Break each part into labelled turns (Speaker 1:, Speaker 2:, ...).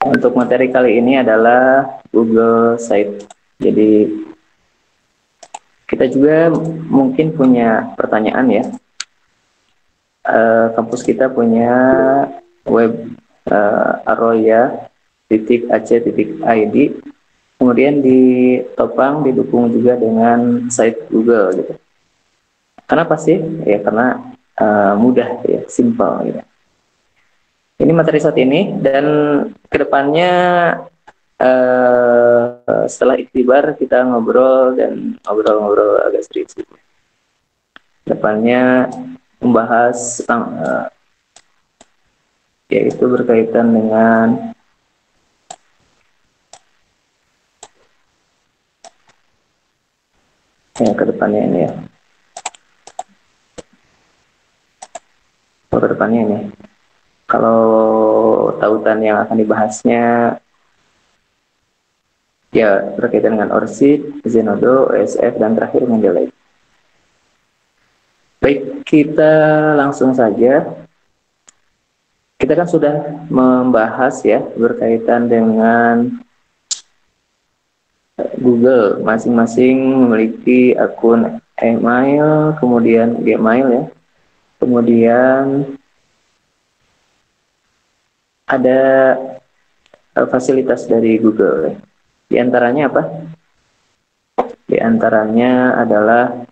Speaker 1: Untuk materi kali ini adalah Google Site. Jadi kita juga mungkin punya pertanyaan ya. Kampus kita punya web arroya.ac.id. Kemudian ditopang didukung juga dengan site Google gitu. Kenapa sih? Ya karena mudah ya, simple gitu. Ini materi saat ini dan kedepannya setelah iktibar kita ngobrol dan ngobrol-ngobrol agak serius. Kedepannya membahas yaitu berkaitan dengan kedepannya ini ya. Kedepannya ini. Kalau tautan yang akan dibahasnya ya berkaitan dengan ORCID, Zenodo, OSF, dan terakhir Mendeley. Baik, kita langsung saja. Kita kan sudah membahas ya berkaitan dengan Google. Masing-masing memiliki akun email, kemudian Gmail ya. Kemudian ada fasilitas dari Google ya. Di antaranya apa? Di antaranya adalah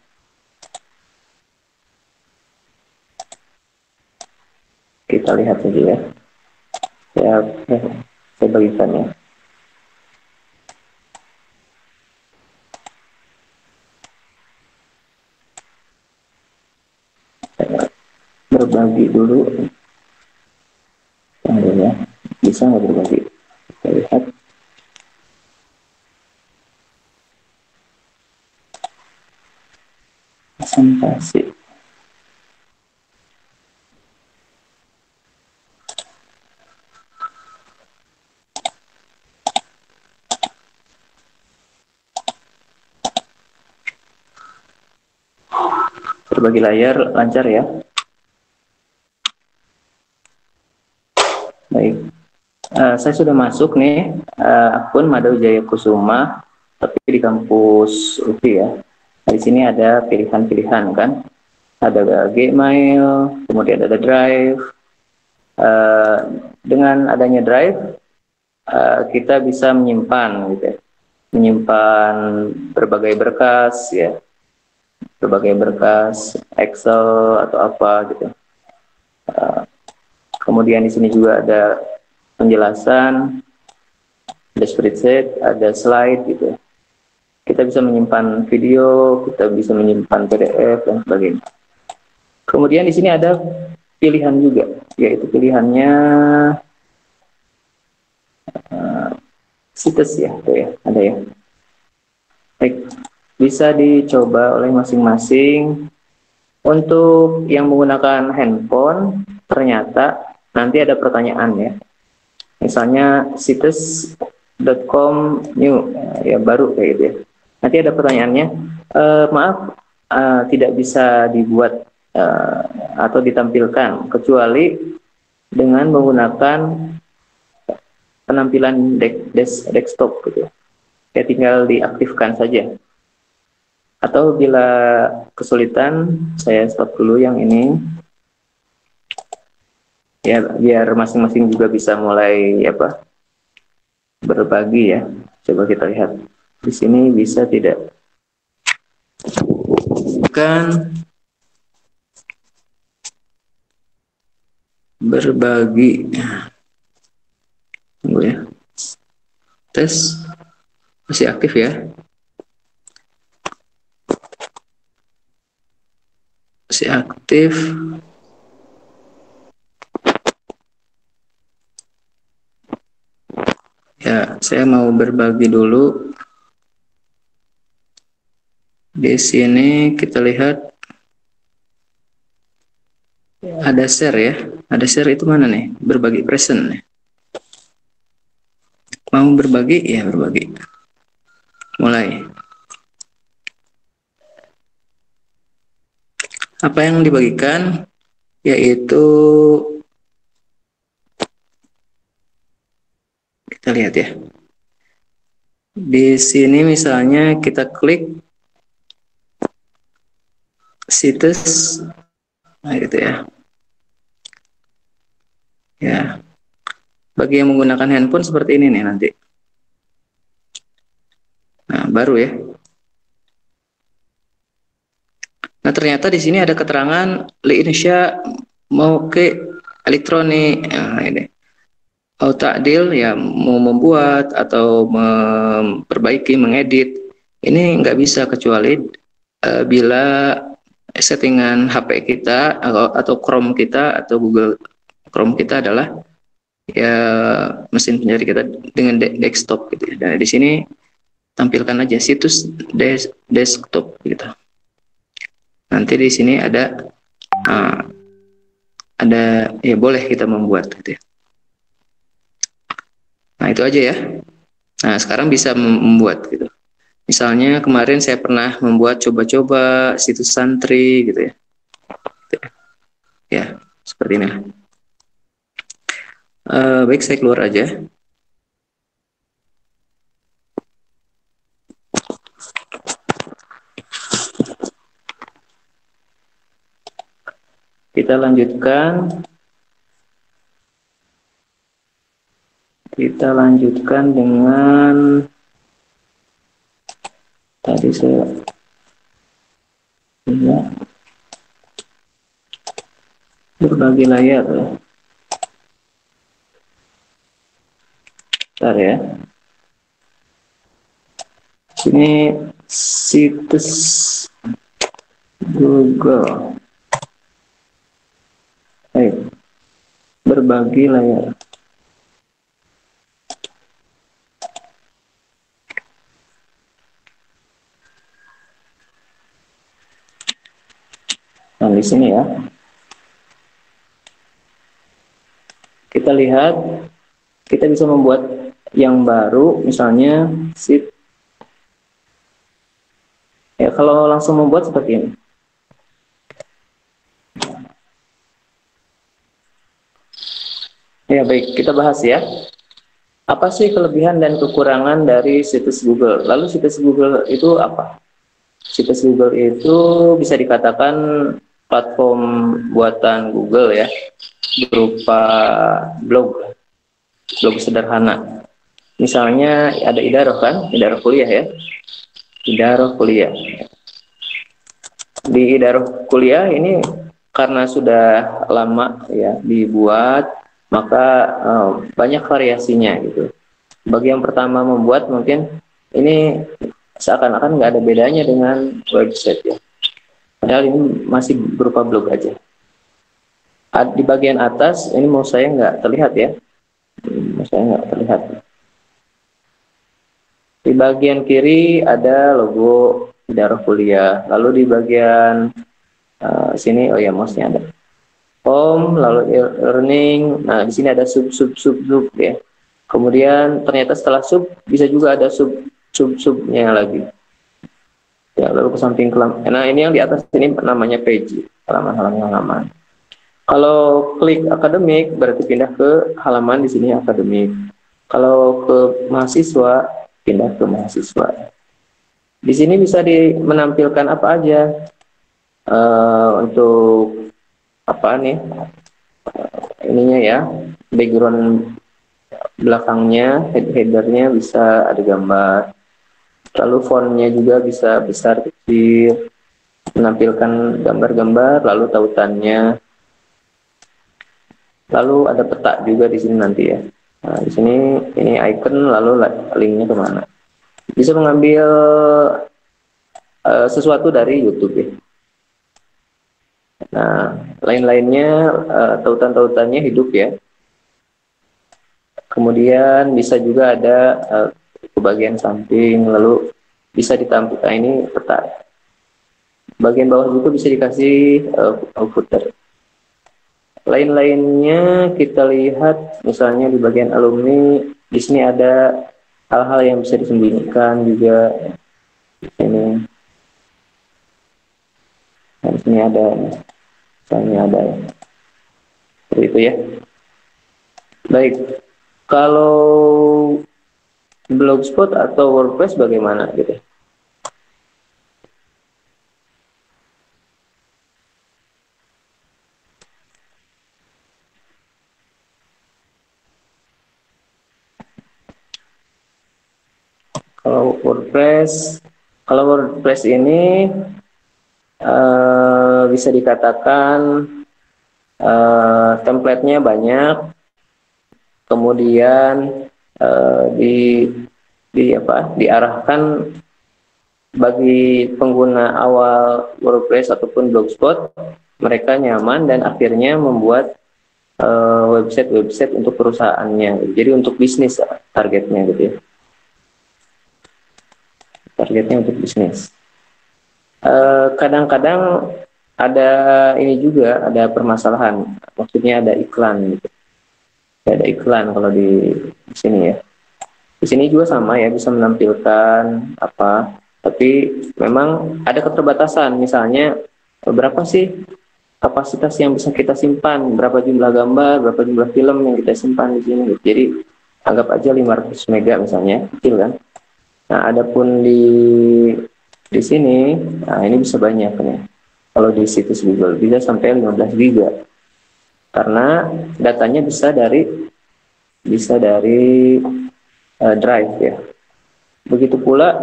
Speaker 1: kita lihat saja ya. Saya bagikan ya. Saya berbagi dulu. Ya. Bisa nggak berbagi? Kita lihat. Presentasi. Berbagi layar lancar ya. Baik. Saya sudah masuk nih akun Madau Jaya Kusuma, tapi di kampus UPI ya. Di sini ada pilihan-pilihan kan. Ada Gmail, kemudian ada Drive. Dengan adanya Drive, kita bisa menyimpan gitu ya. Menyimpan berbagai berkas ya. Berbagai berkas Excel atau apa gitu. Kemudian di sini juga ada penjelasan, ada spreadsheet, ada slide gitu. Kita bisa menyimpan video, kita bisa menyimpan PDF dan sebagainya. Kemudian di sini ada pilihan juga, yaitu pilihannya situs ya, tuh ya, ada ya. Baik, bisa dicoba oleh masing-masing. Untuk yang menggunakan handphone, ternyata nanti ada pertanyaan ya. Misalnya situs.com new ya baru kayak gitu ya. Nanti ada pertanyaannya, maaf tidak bisa dibuat atau ditampilkan kecuali dengan menggunakan penampilan desktop gitu. Ya tinggal diaktifkan saja. Atau bila kesulitan, saya stop dulu yang ini. Ya, biar masing-masing juga bisa mulai apa? Berbagi ya. Coba kita lihat. Di sini bisa tidak? Bukan berbagi. Tunggu ya. Tes masih aktif ya. Masih aktif. Ya, saya mau berbagi dulu. Di sini kita lihat ada share ya. Ada share itu mana nih? Berbagi present. Mau berbagi? Ya, berbagi. Mulai. Apa yang dibagikan? Yaitu Kita lihat ya. Di sini misalnya kita klik situs, nah gitu ya. Ya, bagi yang menggunakan handphone seperti ini nih nanti. Nah, baru ya. Nah, ternyata di sini ada keterangan Indonesia mau ke elektronik. Nah, ini. Mau takdil ya, mau membuat atau memperbaiki, mengedit. Ini nggak bisa kecuali bila settingan HP kita atau Chrome kita atau Google Chrome kita adalah ya mesin pencari kita dengan desktop gitu ya. Dan di sini tampilkan aja situs desktop gitu. Nanti di sini uh, ada ya boleh kita membuat gitu ya. Nah, itu aja ya. Nah, sekarang bisa membuat gitu. Misalnya kemarin saya pernah membuat coba-coba situs santri gitu ya. Ya, seperti ini. Baik, saya keluar aja. Kita lanjutkan. Kita lanjutkan dengan tadi saya ya, berbagi layar ya. Bentar ya. Ini situs Google. Baik. Berbagi layar. Nah, di sini ya. Kita lihat, kita bisa membuat yang baru, misalnya sheet. Ya, kalau langsung membuat seperti ini. Ya, baik, kita bahas ya. Apa sih kelebihan dan kekurangan dari situs Google? Lalu situs Google itu apa? Situs Google itu bisa dikatakan platform buatan Google ya, berupa blog sederhana. Misalnya ada Idaroh kan, Idaroh kuliah ya, Idaroh kuliah. Di Idaroh kuliah ini karena sudah lama ya dibuat, maka banyak variasinya gitu. Bagi yang pertama membuat mungkin ini seakan-akan nggak ada bedanya dengan website ya. Padahal ini masih berupa blog aja. Di bagian atas ini mau saya nggak terlihat ya, mau saya nggak terlihat. Di bagian kiri ada logo Idaroh kuliah. Lalu di bagian sini, oh ya mouse-nya ada. Home, lalu earning. Nah di sini ada sub ya. Kemudian ternyata setelah sub bisa juga ada subnya lagi. Ya, lalu ke samping kelam. Nah ini yang di atas ini namanya page, halaman. Kalau klik akademik berarti pindah ke halaman di sini akademik. Kalau ke mahasiswa pindah ke mahasiswa. Di sini bisa menampilkan apa aja untuk apa nih ininya ya, background belakangnya, headernya bisa ada gambar. Lalu fontnya juga bisa besar kecil, menampilkan gambar-gambar, lalu tautannya. Lalu ada peta juga di sini nanti ya. Nah, di sini ini icon, lalu linknya kemana. Bisa mengambil sesuatu dari YouTube ya. Nah, lain-lainnya tautan-tautannya hidup ya. Kemudian bisa juga ada ke bagian samping, lalu bisa ditampilkan ini peta. Bagian bawah juga bisa dikasih footer. Lain-lainnya kita lihat misalnya di bagian alumni, di sini ada hal-hal yang bisa disembunyikan juga. Ini, dan di sini ada, misalnya ada seperti itu ya. Baik, kalau Blogspot atau WordPress bagaimana gitu? Kalau WordPress, kalau WordPress ini bisa dikatakan template-nya banyak, kemudian diarahkan bagi pengguna awal WordPress ataupun Blogspot, mereka nyaman dan akhirnya membuat website-website untuk perusahaannya. Jadi untuk bisnis targetnya gitu ya. Targetnya untuk bisnis. Kadang-kadang ada ini juga, ada permasalahan. Maksudnya ada iklan gitu. Ada iklan kalau di sini ya. Di sini juga sama ya, bisa menampilkan apa, tapi memang ada keterbatasan. Misalnya berapa sih kapasitas yang bisa kita simpan, berapa jumlah gambar, berapa jumlah film yang kita simpan di sini. Jadi anggap aja 500 mega misalnya, kecil kan. Nah, adapun di sini, nah ini bisa banyak nih. Kalau di situs Google bisa sampai 15 giga. Karena datanya bisa dari drive ya. Begitu pula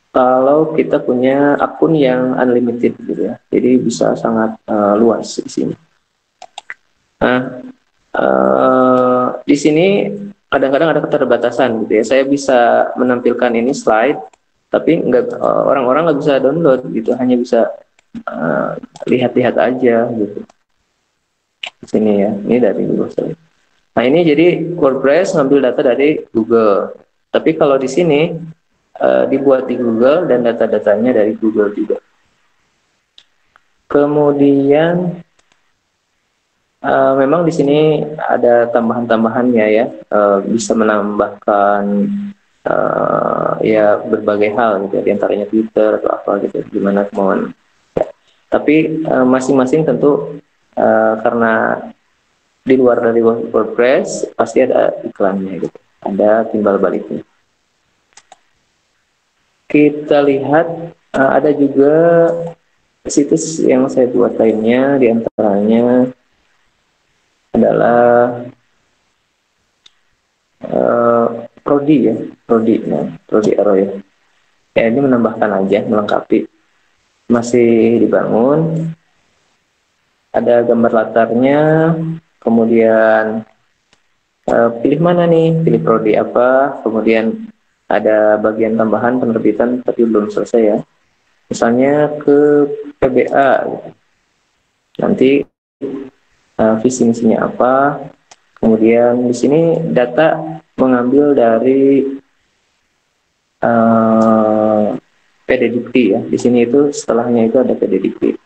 Speaker 1: kalau kita punya akun yang unlimited gitu ya. Jadi bisa sangat luas di sini. Nah, di sini kadang-kadang ada keterbatasan gitu ya. Saya bisa menampilkan ini slide, tapi orang-orang nggak bisa download gitu, hanya bisa lihat-lihat aja gitu. Di sini ya, ini dari Google Slide. Nah ini jadi WordPress ngambil data dari Google. Tapi kalau di sini dibuat di Google dan data-datanya dari Google juga. Kemudian memang di sini ada tambahan-tambahannya ya, bisa menambahkan ya berbagai hal gitu ya, diantaranya Twitter atau apa gitu, gimana kemauan. Ya. Tapi masing-masing tentu karena di luar dari WordPress pasti ada iklannya gitu, ada timbal baliknya. Kita lihat ada juga situs yang saya buat lainnya, diantaranya adalah Prodi ya, Prodi, nah, Prodi Aro ya. Ya ini menambahkan aja, melengkapi, masih dibangun. Ada gambar latarnya, kemudian pilih mana nih, pilih Prodi apa, kemudian ada bagian tambahan penerbitan tapi belum selesai ya. Misalnya ke PBA, nanti visi misinya apa. Kemudian di sini data mengambil dari PDDikti ya. Di sini itu setelahnya itu ada PDDikti.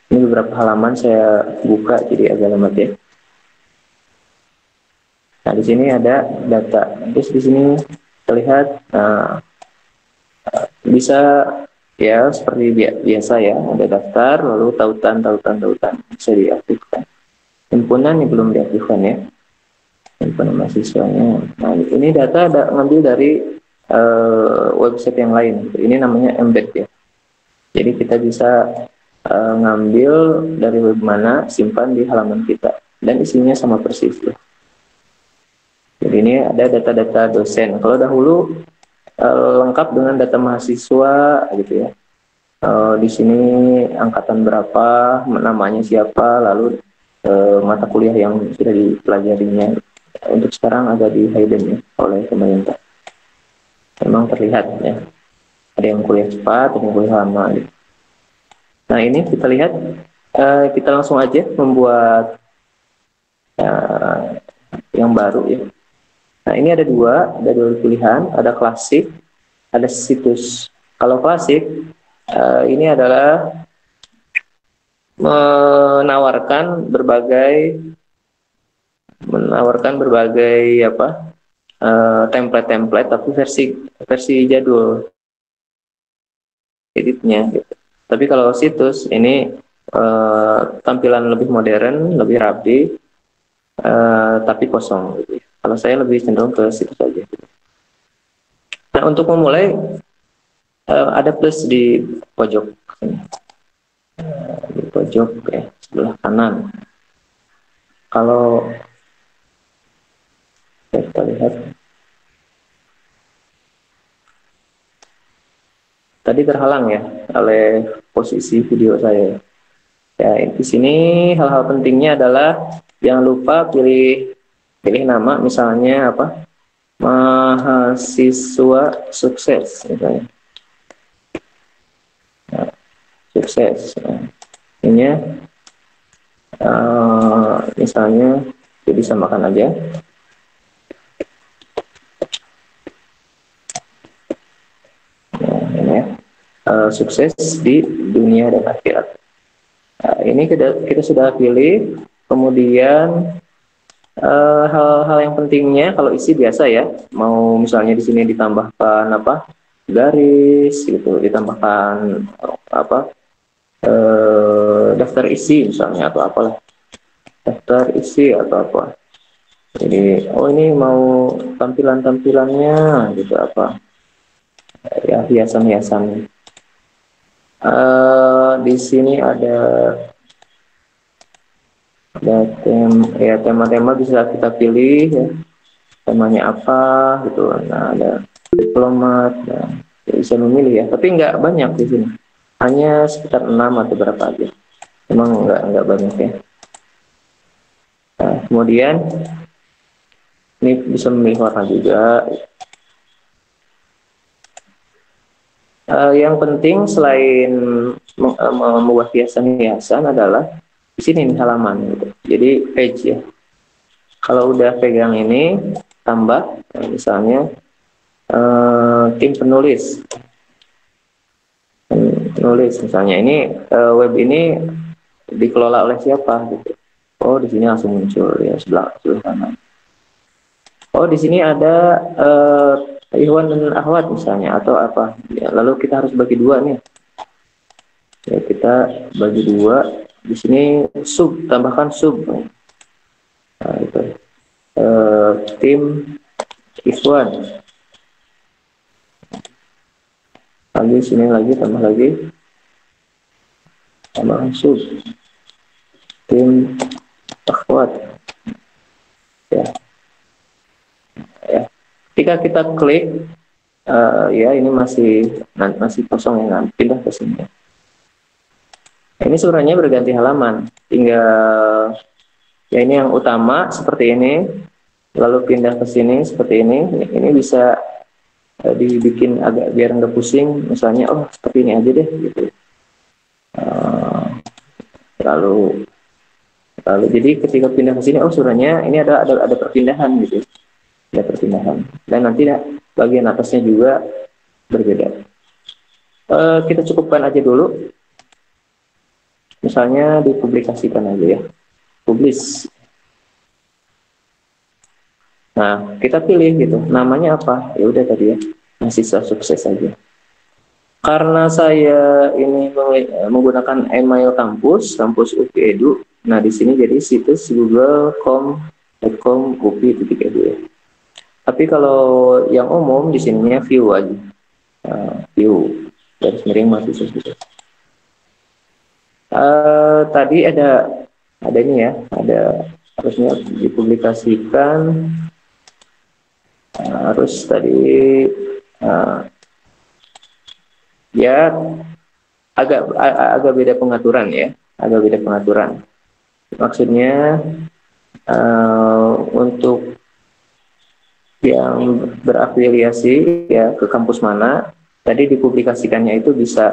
Speaker 1: Ini beberapa halaman saya buka jadi agak lambat ya. Nah di sini ada data. Terus di sini terlihat bisa ya seperti biasa ya, ada daftar lalu tautan bisa diaktifkan. Himpunan yang belum diaktifkan ya, himpunan mahasiswanya. Nah ini data ngambil dari website yang lain. Ini namanya embed ya. Jadi kita bisa ngambil dari web mana, simpan di halaman kita dan isinya sama persis ya. Jadi ini ada data-data dosen. Kalau dahulu lengkap dengan data mahasiswa gitu ya. Di sini angkatan berapa, namanya siapa, lalu mata kuliah yang sudah dipelajarinya. Untuk sekarang agak di hidden ya oleh pemerintah. Memang terlihat ya. Ada yang kuliah cepat, ada yang kuliah lama. Gitu. Nah ini kita lihat, kita langsung aja membuat yang baru ya. Nah ini ada dua pilihan, ada klasik, ada situs. Kalau klasik ini adalah menawarkan berbagai apa template-template tapi versi jadul editnya gitu. Tapi kalau situs ini tampilan lebih modern, lebih rapi, tapi kosong gitu. Kalau saya lebih cenderung ke situ saja. Nah, untuk memulai ada plus di pojok sini. Di pojok ya, sebelah kanan. Kalau kita lihat tadi terhalang ya oleh posisi video saya. Ya, di sini hal-hal pentingnya adalah jangan lupa pilih nama, misalnya apa? Mahasiswa sukses misalnya. Nah, sukses. Nah, ini misalnya jadi samakan aja. Nah, ini ya. Sukses di dunia dan akhirat. Nah, ini kita sudah pilih, kemudian hal-hal yang pentingnya kalau isi biasa ya, mau misalnya di sini ditambahkan apa garis gitu, ditambahkan apa daftar isi misalnya atau apalah, daftar isi atau apa. Jadi oh ini mau tampilannya gitu apa ya, hiasan-hiasan. Di sini ada tema-tema bisa kita pilih ya, temanya apa gitu. Nah, ada diplomat, dan bisa memilih ya, tapi nggak banyak di sini, hanya sekitar 6 atau berapa aja, emang nggak banyak ya. Nah, kemudian ini bisa memilih warna juga. Yang penting selain membuat hiasan-hiasan adalah di sini nih halaman gitu. Jadi page ya. Kalau udah pegang ini tambah misalnya tim penulis misalnya, ini web ini dikelola oleh siapa gitu. Oh di sini langsung muncul ya, sebelah kanan. Oh di sini ada Ikhwan dan Akhwat misalnya atau apa ya, lalu kita harus bagi dua nih ya, kita bagi dua. Di sini sub, tambahkan sub. Nah, itu tim Ikhwan, lagi sini lagi tambah lagi tambahkan sub tim Akhwat ya. Ketika kita klik ya ini masih kosong ya, pindah ke sini. Ini suratnya berganti halaman, tinggal ya ini yang utama seperti ini, lalu pindah ke sini seperti ini. Ini bisa dibikin agak biar nggak pusing, misalnya oh seperti ini aja deh gitu. Lalu jadi ketika pindah ke sini, oh suratnya ini ada perpindahan gitu, ada perpindahan, dan nanti bagian atasnya juga berbeda. Kita cukupkan aja dulu, misalnya dipublikasikan aja ya, publish. Nah kita pilih gitu, namanya apa, ya udah tadi ya, mahasiswa sukses saja. Karena saya ini menggunakan email kampus UPI Edu. Nah di sini jadi situs google.com upi.edu ya. Tapi kalau yang umum di sininya view aja, view garis miring mahasiswa sukses. Tadi ada ini ya, ada harusnya dipublikasikan, harus tadi ya agak beda pengaturan ya, agak beda pengaturan. Maksudnya untuk yang berafiliasi ya ke kampus mana, tadi dipublikasikannya itu bisa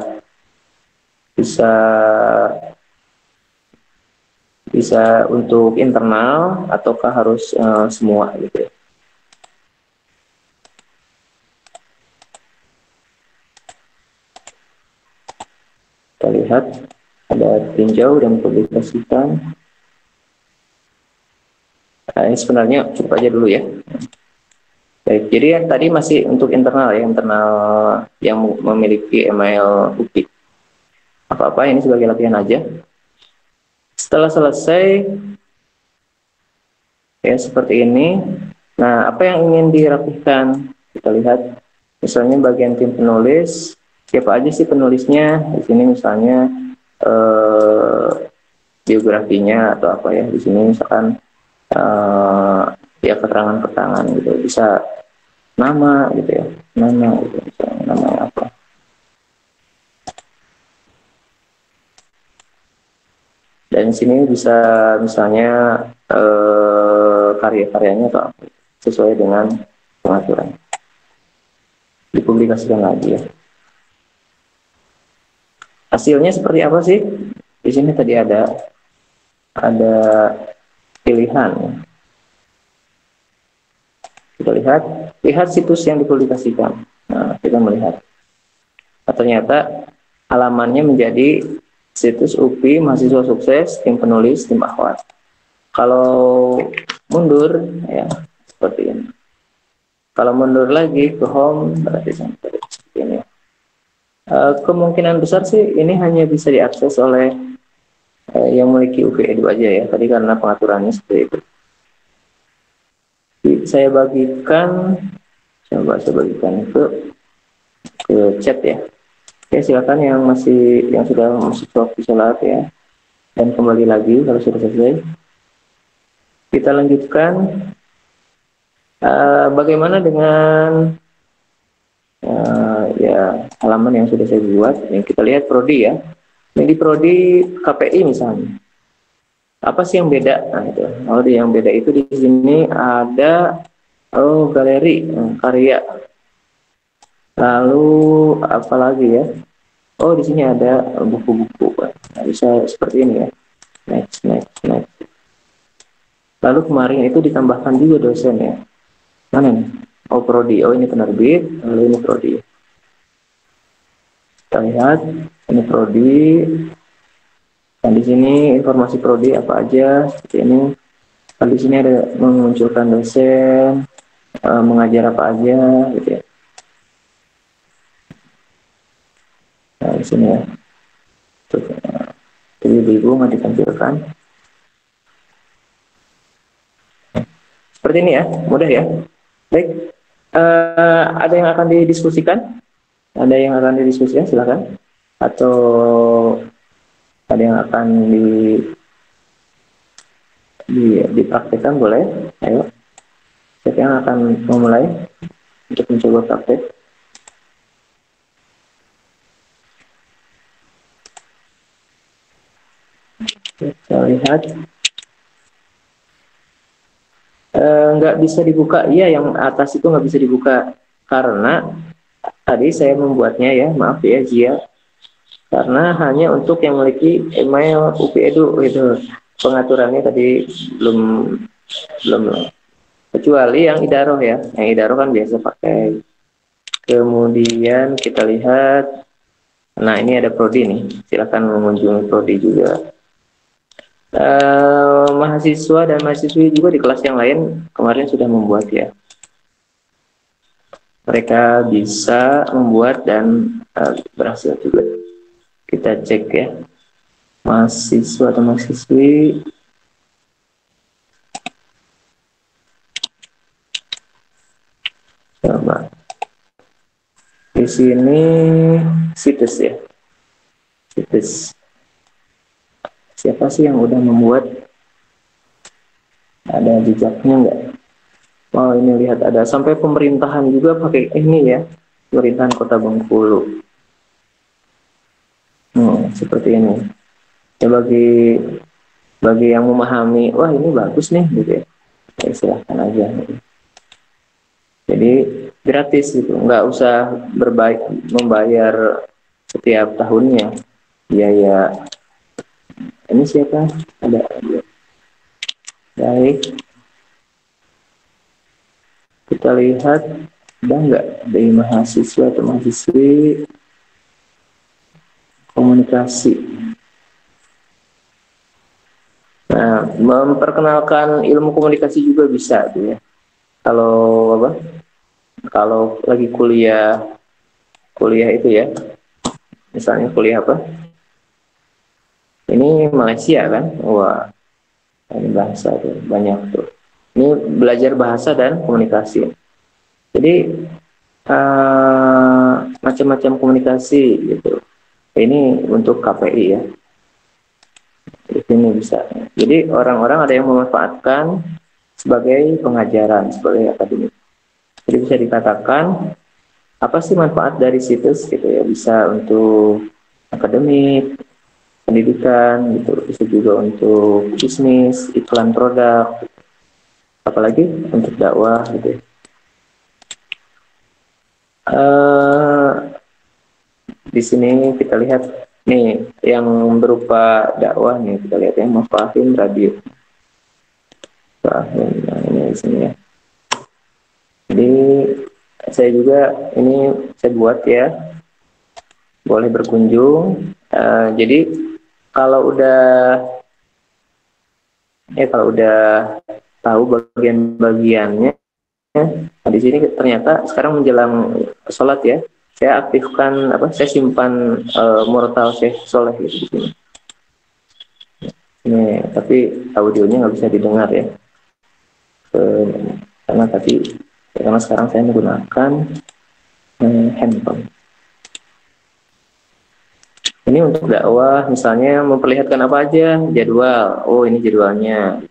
Speaker 1: untuk internal ataukah harus semua gitu ya. Kita lihat ada tinjau dan publikasikan. Nah, ini sebenarnya cukup aja dulu ya. Baik, jadi yang tadi masih untuk internal ya, internal yang memiliki email UPI. Apa-apa ini sebagai latihan aja. Setelah selesai ya seperti ini, Nah, apa yang ingin dirapihkan? Kita lihat, misalnya bagian tim penulis, siapa aja sih penulisnya? Di sini misalnya eh, biografinya atau apa ya? Di sini misalkan ya keterangan-keterangan gitu, bisa nama gitu ya, nama gitu, misalnya nama apa? Dan di sini bisa misalnya karya-karyanya atau apa, sesuai dengan pengaturan. Dipublikasikan lagi ya. Hasilnya seperti apa sih? Di sini tadi ada pilihan. Kita lihat situs yang dipublikasikan. Nah, kita melihat. Nah, ternyata halamannya menjadi situs UPI Mahasiswa Sukses, tim penulis, tim akhwat. Kalau mundur, ya seperti ini. Kalau mundur lagi ke home, berarti seperti ini. Kemungkinan besar sih ini hanya bisa diakses oleh yang memiliki UPI Edu aja ya. Tadi karena pengaturannya seperti itu. Saya bagikan, saya bagikan ke chat ya. Oke, silakan yang sudah masuk waktu sholat ya. Dan kembali lagi kalau sudah selesai. Kita lanjutkan. Bagaimana dengan ya halaman yang sudah saya buat? Yang kita lihat prodi ya. Ini di prodi KPI misalnya. Apa sih yang beda? Nah, itu. Oh, yang beda itu di sini ada galeri karya. Lalu apa lagi ya? Oh, di sini ada buku-buku. Nah, bisa seperti ini ya. Next. Lalu kemarin itu ditambahkan juga dosen ya. Mana nih? Oh, prodi. Oh, ini penerbit. Lalu ini prodi. Kita lihat ini prodi. Dan di sini informasi prodi apa aja seperti ini. Dan di sini ada memunculkan dosen, mengajar apa aja, gitu ya. Nah, di sini ya. Jadi ibu nggak ditampilkan. Seperti ini ya, mudah ya. Baik, ada yang akan didiskusikan? Ada yang akan didiskusikan, silakan. Atau ada yang akan dipraktikkan, boleh. Ayo, siapa yang akan memulai untuk mencoba praktek? Kita lihat. Nggak bisa dibuka, iya yang atas itu nggak bisa dibuka karena tadi saya membuatnya ya, maaf ya Zia, karena hanya untuk yang memiliki email UPI Edu itu pengaturannya tadi belum belum kecuali yang Idaroh ya, yang Idaroh kan biasa pakai. Kemudian kita lihat, nah ini ada prodi nih, silakan mengunjungi prodi juga. Mahasiswa dan mahasiswi juga di kelas yang lain kemarin sudah membuat ya. Mereka bisa membuat dan berhasil juga. Kita cek ya, mahasiswa atau mahasiswi. Coba di sini situs ya, situs. Siapa sih yang udah membuat? Ada jejaknya nggak? Oh ini lihat ada sampai pemerintahan juga pakai ini ya, pemerintahan Kota Bengkulu. Seperti ini. Ya bagi yang memahami, wah ini bagus nih gitu ya. Ya silahkan aja. Gitu. Jadi gratis gitu, nggak usah membayar setiap tahunnya. Biaya ini siapa? Ada. Baik. Kita lihat ada nggak dari mahasiswa atau mahasiswi komunikasi. Nah, memperkenalkan ilmu komunikasi juga bisa tuh ya. Kalau apa? Kalau lagi kuliah itu ya. Misalnya kuliah apa? Ini Malaysia kan? Wah, ini bahasa tuh banyak tuh. Ini belajar bahasa dan komunikasi. Jadi macam-macam komunikasi gitu. Ini untuk KPI ya. Di sini bisa. Jadi orang-orang ada yang memanfaatkan sebagai pengajaran, sebagai akademik. Jadi bisa dikatakan apa sih manfaat dari situs gitu ya? Bisa untuk akademik, pendidikan gitu, bisa juga untuk bisnis, iklan produk, apalagi untuk dakwah gitu. Uh, di sini kita lihat nih yang berupa dakwah nih, kita lihat yang Mafahim Radio. Mafahim, nah ini di sini ya. Jadi saya juga ini saya buat ya, boleh berkunjung. Jadi kalau udah kalau udah tahu bagian-bagiannya, nah di sini ternyata sekarang menjelang sholat ya, saya aktifkan saya simpan Murotal Syekh Soleh gitu di sini. Ini tapi audionya nggak bisa didengar ya, karena karena sekarang saya menggunakan handphone. Ini untuk dakwah, misalnya memperlihatkan apa aja, jadwal. Oh, ini jadwalnya.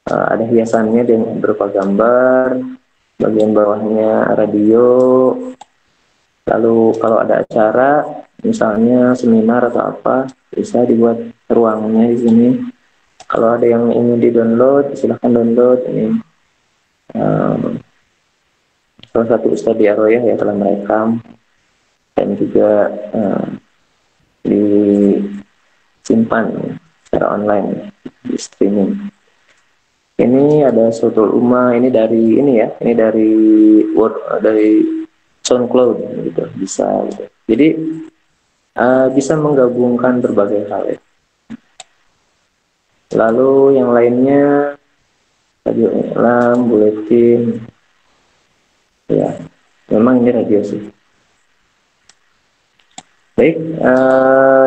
Speaker 1: Ada hiasannya dengan berupa gambar, bagian bawahnya radio. Lalu kalau ada acara, misalnya seminar atau apa, bisa dibuat ruangnya di sini. Kalau ada yang ingin di-download, silahkan download. Ini salah satu Ustadz di Aroyah ya telah merekam dan juga disimpan secara online di streaming. Ini ada Sotul Uma, ini dari ini ya, ini dari dari SoundCloud gitu, bisa gitu. Jadi bisa menggabungkan berbagai hal ya. Lalu yang lainnya radio Islam, buletin, ya memang ini radio sih. Baik,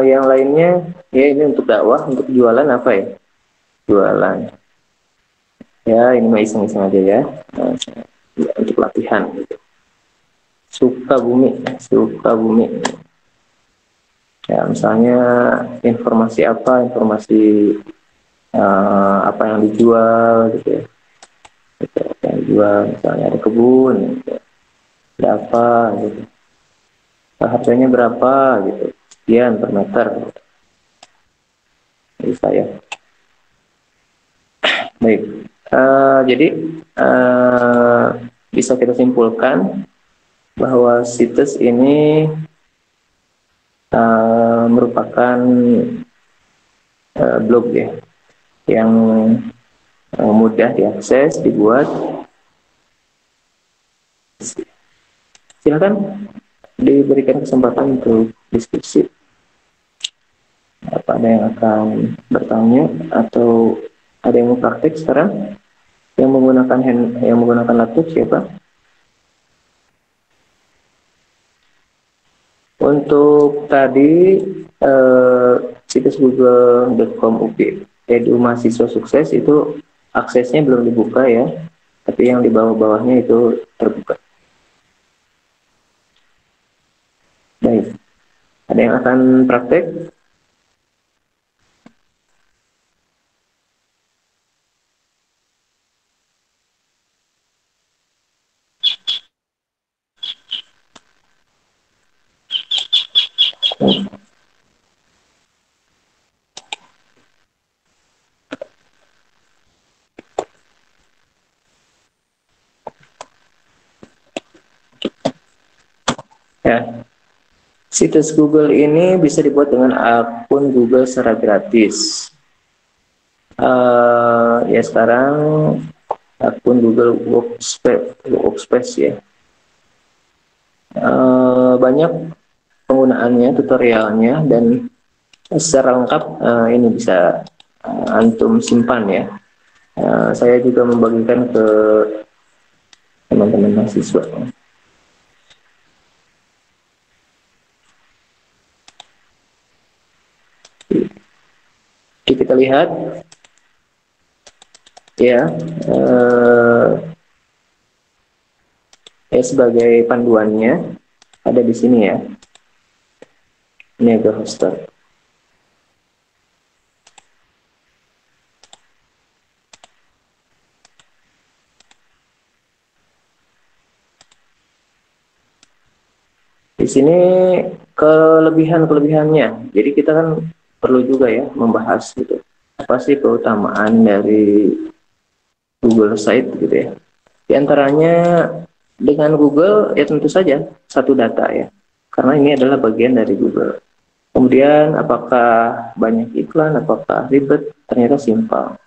Speaker 1: yang lainnya ya ini untuk dakwah, untuk jualan apa ya? Jualan. Ya ini mah iseng-iseng aja ya. Ya, untuk latihan gitu. Sukabumi. Ya misalnya informasi apa yang dijual gitu ya. Gitu, yang dijual misalnya ada kebun, gitu. Ada apa gitu. Harganya berapa gitu. Sekian per meter. Gitu. Bisa ya. Baik. Jadi bisa kita simpulkan bahwa situs ini merupakan blog ya yang mudah diakses, dibuat. Silakan diberikan kesempatan untuk diskusi. Apa ada yang akan bertanya atau ada yang mau praktek sekarang? Yang menggunakan laptop siapa? Untuk tadi situs google.com UP Edu Mahasiswa Sukses itu aksesnya belum dibuka ya, tapi yang di bawah-bawahnya itu terbuka. Baik, ada yang akan praktek? Ya, situs Google ini bisa dibuat dengan akun Google secara gratis. Ya sekarang akun Google Workspace ya. Banyak penggunaannya, tutorialnya, dan secara lengkap ini bisa antum simpan ya. Saya juga membagikan ke teman-teman mahasiswa. Kita lihat Ya, eh, ya sebagai panduannya ada di sini ya. Ini ada hoster. Di sini kelebihan-kelebihannya. Jadi kita kan perlu juga ya membahas gitu. Apa sih keutamaan dari Google Site gitu ya. Di antaranya dengan Google ya tentu saja satu data ya. Karena ini adalah bagian dari Google. Kemudian apakah banyak iklan, apakah ribet? Ternyata simpel.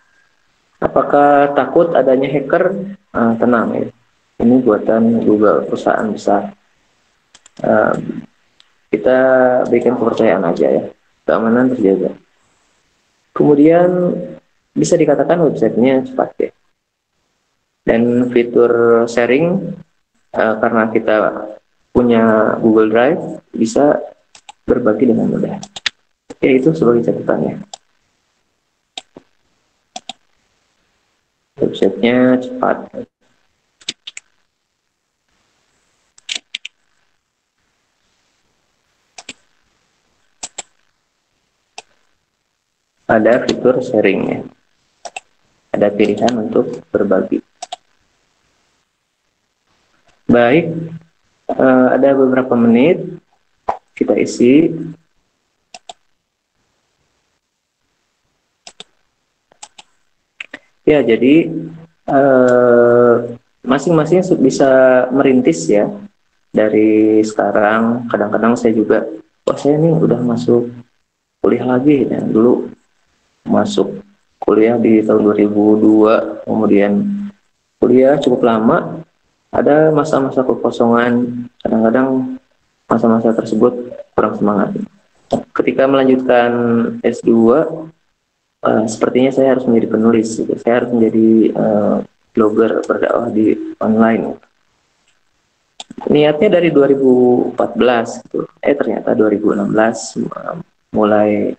Speaker 1: Apakah takut adanya hacker? Tenang ya. Ini buatan Google, perusahaan besar. Uh, kita berikan kepercayaan aja ya. Keamanan terjaga. Kemudian bisa dikatakan websitenya cepat ya. Dan fitur sharing karena kita punya Google Drive bisa berbagi dengan mudah. Ya itu sebagai catatannya. Websitenya cepat. Ada fitur sharingnya. Ada pilihan untuk berbagi. Baik, ada beberapa menit kita isi. Ya, jadi masing-masing bisa merintis ya. Dari sekarang, kadang-kadang saya juga, saya ini udah masuk kuliah lagi ya. Dulu masuk kuliah di tahun 2002, kemudian kuliah cukup lama, ada masa-masa kekosongan, kadang-kadang masa-masa tersebut kurang semangat. Ketika melanjutkan S2, sepertinya saya harus menjadi penulis, gitu. Saya harus menjadi blogger berdakwah di online. Niatnya dari 2014, gitu. Ternyata 2016 mulai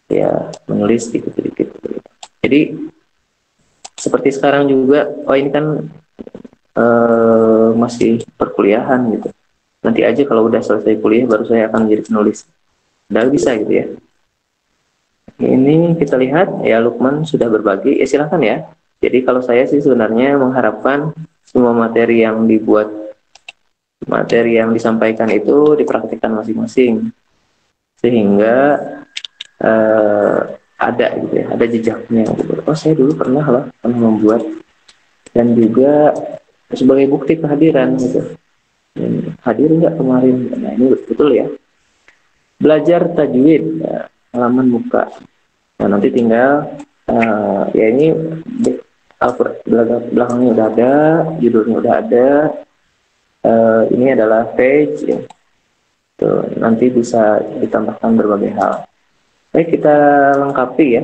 Speaker 1: ya menulis dikit-dikit. Jadi seperti sekarang juga, ini kan masih perkuliahan gitu. Nanti aja kalau udah selesai kuliah baru saya akan menjadi penulis. Udah bisa gitu ya. Ini kita lihat ya Lukman sudah berbagi. Silahkan ya. Jadi kalau saya sih sebenarnya mengharapkan semua materi yang dibuat, materi yang disampaikan itu dipraktikkan masing-masing. Sehingga ada gitu ya, ada jejaknya gitu. Saya dulu pernah membuat, dan juga sebagai bukti kehadiran gitu. Hadir nggak kemarin? Nah ini betul ya. Belajar tajwid, ya, halaman muka. Nah nanti tinggal ya ini belakangnya udah ada, judulnya udah ada. Ini adalah page ya. Tuh, nanti bisa ditambahkan berbagai hal. Baik, kita lengkapi ya.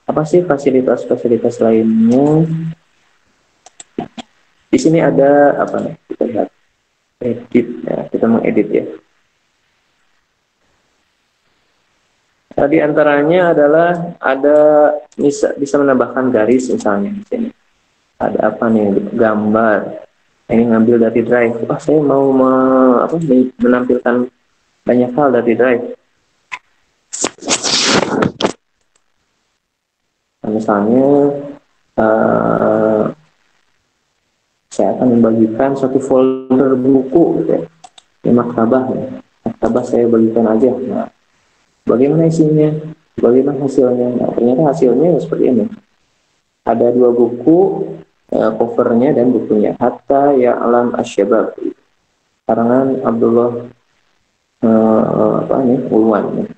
Speaker 1: Apa sih fasilitas-fasilitas lainnya? Di sini ada apa nih? Kita lihat edit ya, kita mengedit ya. Di antaranya adalah ada bisa menambahkan garis misalnya di sini. Ada apa nih? Gambar. Ini ngambil dari Drive. Saya mau menampilkan banyak hal dari Drive. Nah, misalnya saya akan membagikan satu folder buku gitu ya. Ini maktabah ya. Maktabah saya bagikan aja. Nah, bagaimana isinya? Bagaimana hasilnya? Nah, ternyata hasilnya seperti ini. Ada 2 buku, covernya dan bukunya. Hatta ya alam asyabab. Karangan Abdullah Ulwan.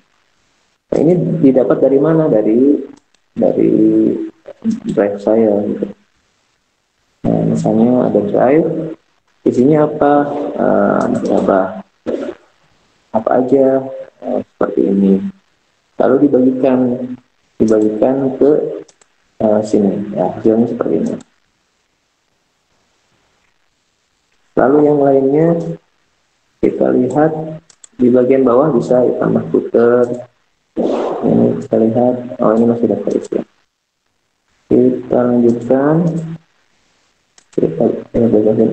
Speaker 1: Nah, ini didapat dari mana? Dari drive saya. Gitu. Nah, misalnya ada drive, isinya apa? Apa aja seperti ini. Lalu dibagikan ke sini. Ya, hasilnya seperti ini. Lalu yang lainnya kita lihat di bagian bawah bisa tambah footer. Ini kita lihat, ini masih daftar isian. Kita lanjutkan.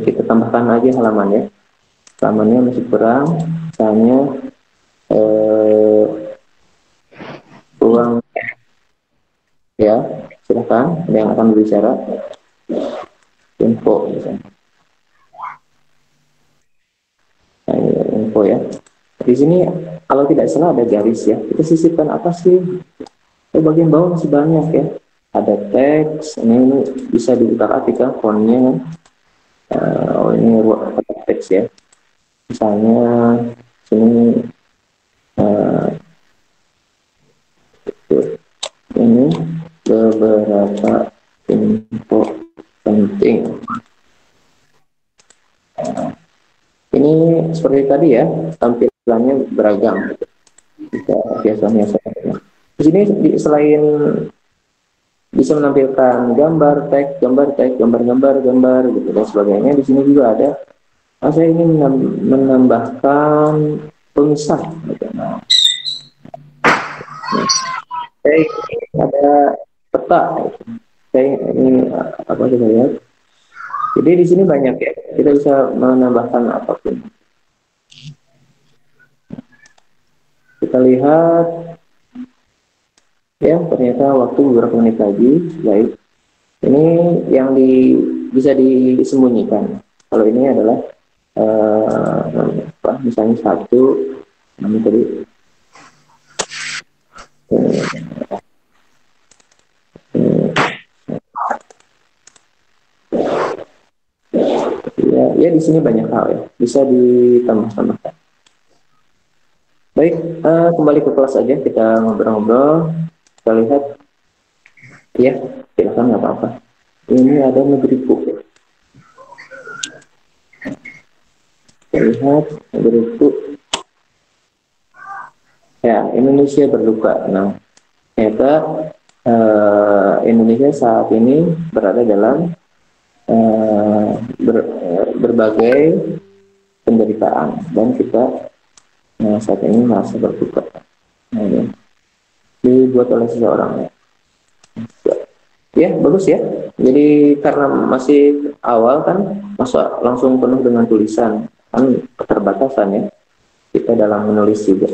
Speaker 1: Kita tambahkan aja halamannya. Halamannya masih kurang. Misalnya uang ya, silakan. Ada yang akan berbicara. Info misalnya. Nah, ini info ya. Di sini kalau tidak salah ada garis ya. Kita sisipkan apa sih? Bagian bawah masih banyak ya. Ada teks. Ini bisa diutak-atik kan fontnya. Ini teks ya. Misalnya sini ini beberapa info penting. Ini seperti tadi ya, tampilannya beragam. Kita biasanya di sini selain bisa menampilkan gambar, teks, gambar gitu dan sebagainya. Di sini juga ada. Saya ingin menambahkan pemisah. Gitu. Nah, saya ada peta. Saya ini apa kita lihat. Jadi di sini banyak ya. Kita bisa menambahkan apapun. Kita lihat ya, ternyata waktu beberapa menit lagi. Baik. Ini yang bisa disembunyikan. Kalau ini adalah misalnya satu, ini tadi ya di sini banyak hal ya, bisa ditambah-tambahkan. Baik, kembali ke kelas aja, kita ngobrol-ngobrol. Kita lihat ya, silakan nggak apa-apa. Ini ada negeriku. Kita lihat negeriku. Ya, Indonesia berduka. Nah, ternyata Indonesia saat ini berada dalam berbagai penderitaan dan kita saat ini merasa berduka. Nah, ini dibuat oleh seseorang. Ya, bagus ya. Jadi karena masih awal kan, masa langsung penuh dengan tulisan kan, keterbatasan ya kita dalam menulis juga.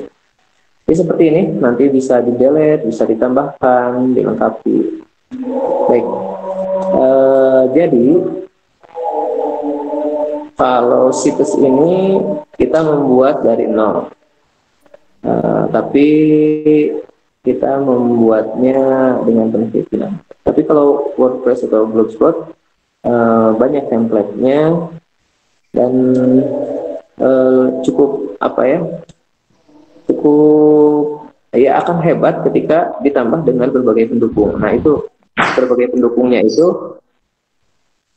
Speaker 1: Jadi seperti ini, nanti bisa di-delete, bisa ditambahkan, dilengkapi. Baik. Jadi kalau situs ini kita membuat dari nol, tapi kita membuatnya dengan penuh keyakinan. Tapi kalau WordPress atau Blogspot banyak template-nya dan cukup apa ya? Cukup ya akan hebat ketika ditambah dengan berbagai pendukung. Nah, itu berbagai pendukungnya itu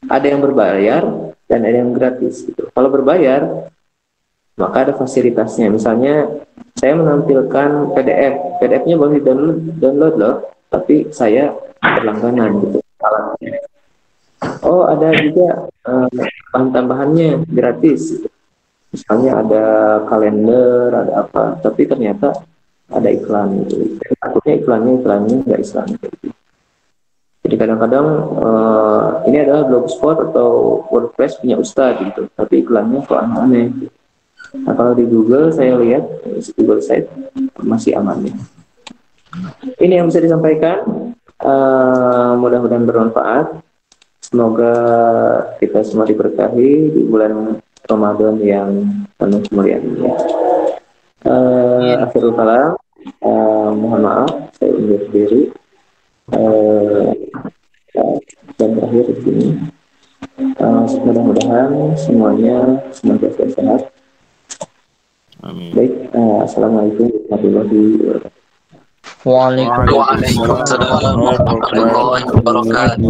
Speaker 1: ada yang berbayar dan ada yang gratis gitu. Kalau berbayar maka ada fasilitasnya. Misalnya saya menampilkan PDF, PDF-nya boleh download loh, tapi saya berlangganan gitu. Oh, ada juga bahan tambahannya gratis. Gitu. Misalnya ada kalender, ada apa, tapi ternyata ada iklan gitu. Takutnya iklannya nggak Islam gitu. Jadi kadang-kadang ini adalah Blogspot atau WordPress punya Ustadz gitu, tapi iklannya kok aneh-aneh. Nah, kalau di Google saya lihat Google Site masih aman ya. Ini yang bisa disampaikan. Mudah-mudahan bermanfaat. Semoga kita semua diberkahi di bulan Ramadan yang penuh kemuliaan ini. Akhirul kalam, mohon maaf, saya undur diri. Dan terakhir di sini, mudah-mudahan semuanya senantiasa sehat. Amin. Baik, assalamualaikum warahmatullahi wabarakatuh.
Speaker 2: Waalaikumsalam warahmatullahi wabarakatuh.